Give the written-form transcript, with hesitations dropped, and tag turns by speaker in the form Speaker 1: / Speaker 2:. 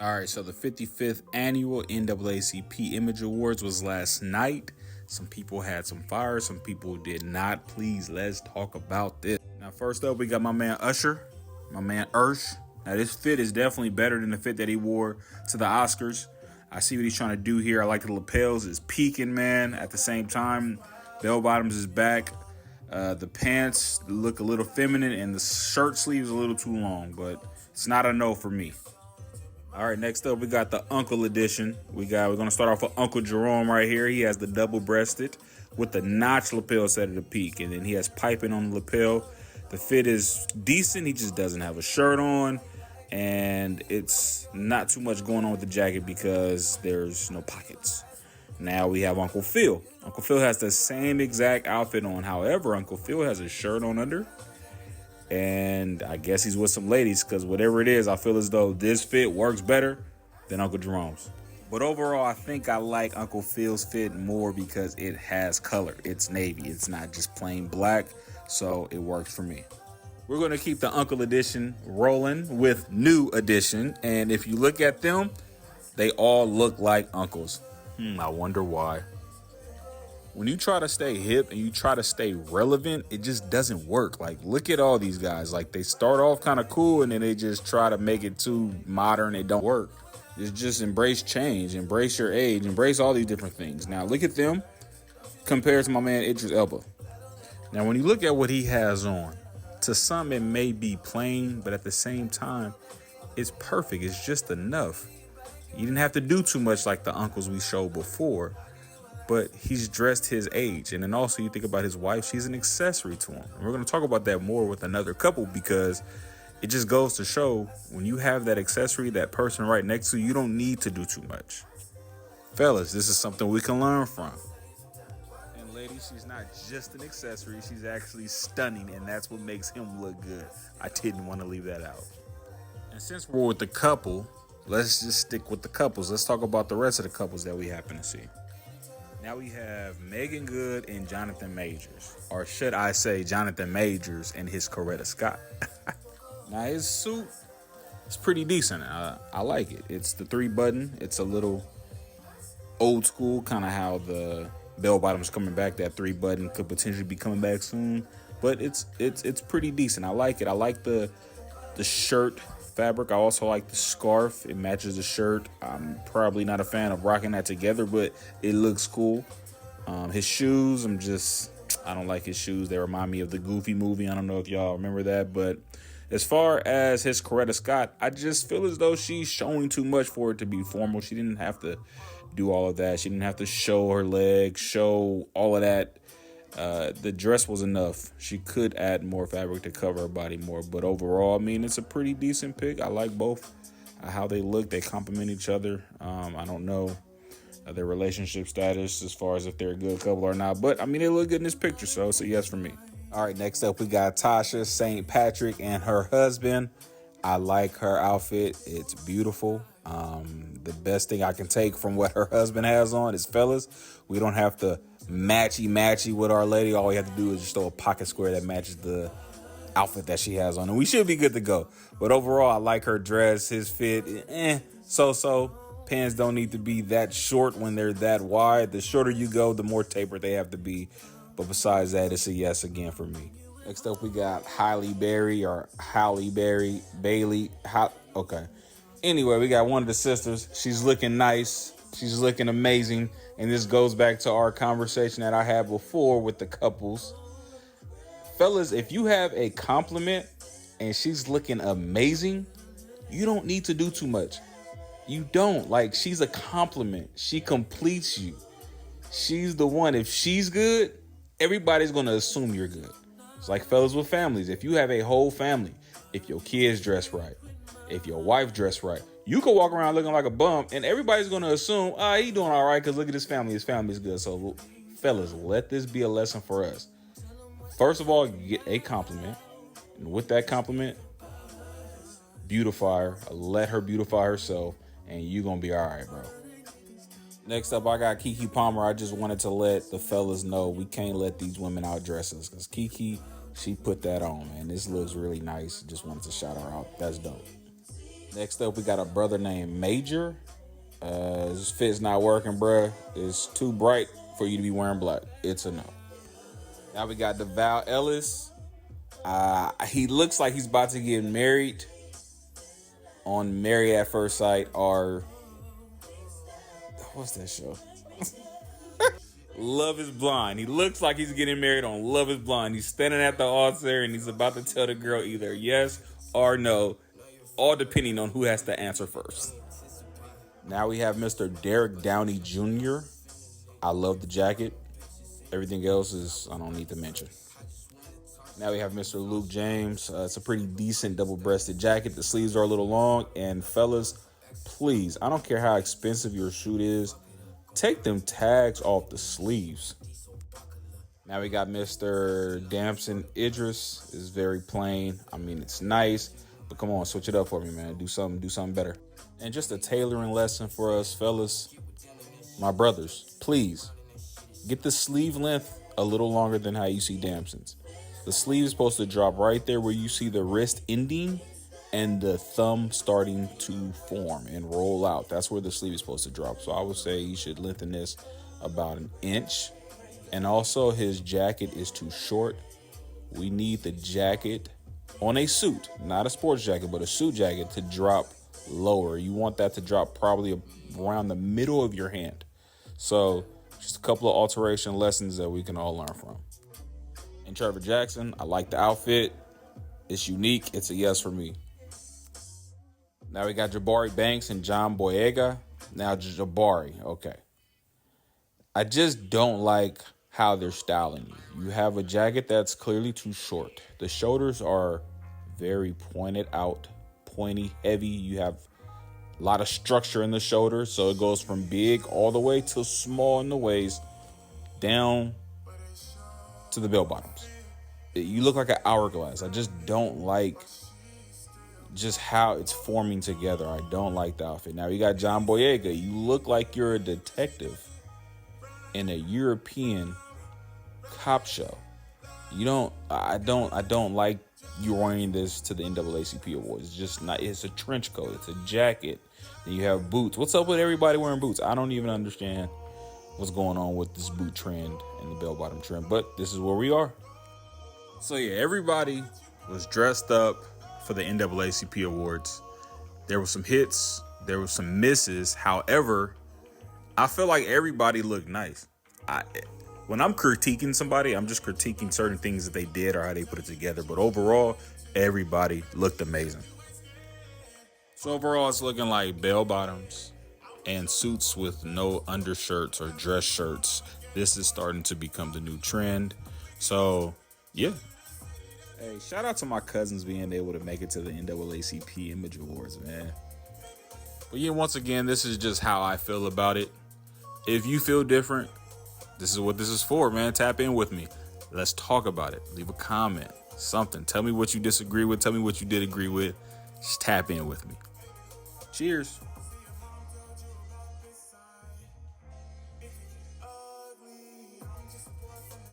Speaker 1: All right, so the 55th annual NAACP Image Awards was last night. Some people had some fire, some people did not. Please, let's talk about this. Now, first up, we got my man Usher, my man Ursh. Now, this fit is definitely better than the fit that he wore to the Oscars. I see what he's trying to do here. I like the lapels. It's peaking, man. At the same time, bell bottoms is back. The pants look a little feminine, and the shirt sleeves a little too long, but it's not a no for me. All right, next up, we got the Uncle edition. We're going to start off with Uncle Jerome right here. He has the double-breasted with the notch lapel set at the peak, and then he has piping on the lapel. The fit is decent. He just doesn't have a shirt on, and it's not too much going on with the jacket because there's no pockets. Now we have Uncle Phil. Uncle Phil has the same exact outfit on. However, Uncle Phil has a shirt on under. And I guess he's with some ladies because whatever it is, I feel as though this fit works better than Uncle Jerome's. But overall, I think I like Uncle Phil's fit more because it has color. It's navy. It's not just plain black. So it works for me. We're going to keep the Uncle edition rolling with New edition. And if you look at them, they all look like uncles. I wonder why. When you try to stay hip and you try to stay relevant, it just doesn't work. Like, look at all these guys. Like, they start off kind of cool and then they just try to make it too modern. It don't work. It's just embrace change, embrace your age, embrace all these different things. Now, look at them compared to my man Idris Elba. Now, when you look at what he has on, to some it may be plain, but at the same time, it's perfect. It's just enough. You didn't have to do too much like the uncles we showed before. But he's dressed his age. And then also you think about his wife, she's an accessory to him. And we're going to talk about that more with another couple because it just goes to show when you have that accessory, that person right next to you, you don't need to do too much. Fellas, this is something we can learn from. And ladies, she's not just an accessory. She's actually stunning. And that's what makes him look good. I didn't want to leave that out. And since we're with the couple, let's just stick with the couples. Let's talk about the rest of the couples that we happen to see. Now we have Megan Good and Jonathan Majors. Or should I say Jonathan Majors and his Coretta Scott. Now his suit is pretty decent. I like it. It's the 3-button. It's a little old school, kind of how the bell bottom's coming back. That 3-button could potentially be coming back soon. But it's pretty decent. I like it. I like the shirt fabric. I also like the scarf. It matches the shirt. I'm probably not a fan of rocking that together, but it looks cool. His shoes, I don't like his shoes. They remind me of the Goofy movie. I don't know if y'all remember that, but as far as his Coretta Scott, I just feel as though she's showing too much for it to be formal. She didn't have to do all of that. She didn't have to show her legs, show all of that. The dress was enough. She could add more fabric to cover her body more, but overall, I mean, it's a pretty decent pick. I like both how they look. They complement each other. I don't know their relationship status as far as if they're a good couple or not, but I mean, they look good in this picture, so it's a yes for me. All right, next up, we got Tasha St. Patrick and her husband. I like her outfit. It's beautiful. The best thing I can take from what her husband has on is, fellas, we don't have to matchy with our lady. All we have to do is just throw a pocket square that matches the outfit that she has on, and we should be good to go. But overall, I like her dress. His fit, so. Pants don't need to be that short when they're that wide. The shorter you go, the more tapered they have to be. But besides that, it's a yes again for me. Next up, we got Halle Berry. Okay. Anyway, we got one of the sisters. She's looking nice. She's looking amazing. And this goes back to our conversation that I had before with the couples. Fellas, if you have a compliment and she's looking amazing, you don't need to do too much. You don't. Like, she's a compliment. She completes you. She's the one. If she's good, everybody's going to assume you're good. It's like fellas with families. If you have a whole family, if your kids dress right, if your wife dress right, you could walk around looking like a bum and everybody's going to assume, he doing all right because look at his family. His family's good. So, fellas, let this be a lesson for us. First of all, get a compliment. And with that compliment, beautify her. Let her beautify herself. And you're going to be all right, bro. Next up, I got Keke Palmer. I just wanted to let the fellas know we can't let these women outdress us. Because Keke, she put that on, man. This looks really nice. Just wanted to shout her out. That's dope. Next up, we got a brother named Major. This fit's not working, bruh. It's too bright for you to be wearing black. It's a no. Now we got DeVal Ellis. He looks like he's about to get married on Married at First Sight, or what's that show? Love is Blind. He looks like he's getting married on Love is Blind. He's standing at the altar and he's about to tell the girl either yes or no, all depending on who has to answer first. Now we have Mr. Derek Downey Jr. I love the jacket. Everything else is, I don't need to mention. Now we have Mr. Luke James. It's a pretty decent double-breasted jacket. The sleeves are a little long. And fellas, please, I don't care how expensive your shoot is, take them tags off the sleeves. Now we got Mr. Damson Idris. It's very plain. I mean, it's nice, but come on, switch it up for me, man. Do something better. And just a tailoring lesson for us fellas, my brothers, please get the sleeve length a little longer than how you see Damson's. The sleeve is supposed to drop right there where you see the wrist ending and the thumb starting to form and roll out. That's where the sleeve is supposed to drop. So I would say you should lengthen this about an inch. And also his jacket is too short. We need the jacket on a suit, not a sports jacket, but a suit jacket, to drop lower. You want that to drop probably around the middle of your hand. So just a couple of alteration lessons that we can all learn from. And Trevor Jackson, I like the outfit. It's unique. It's a yes for me. Now we got Jabari Banks and John Boyega. Now Jabari, okay. I just don't like how they're styling you. You have a jacket that's clearly too short. The shoulders are very pointed out, pointy, heavy. You have a lot of structure in the shoulders, so it goes from big all the way to small in the waist, down to the bell bottoms. You look like an hourglass. I just don't like just how it's forming together. I don't like the outfit. Now you got John Boyega. You look like you're a detective in a European cop show. I don't like you wearing this to the NAACP Awards. It's just not. It's a trench coat. It's a jacket. And you have boots. What's up with everybody wearing boots? I don't even understand what's going on with this boot trend and the bell bottom trend, but this is where we are. So yeah, everybody was dressed up for the NAACP Awards. There were some hits, there were some misses. However, I feel like everybody looked nice. When I'm critiquing somebody, I'm just critiquing certain things that they did or how they put it together. But overall, everybody looked amazing. So overall, it's looking like bell bottoms and suits with no undershirts or dress shirts. This is starting to become the new trend. So, yeah. Hey, shout out to my cousins being able to make it to the NAACP Image Awards, man. But yeah, once again, this is just how I feel about it. If you feel different, this is what this is for, man. Tap in with me. Let's talk about it. Leave a comment, something. Tell me what you disagree with. Tell me what you did agree with. Just tap in with me. Cheers.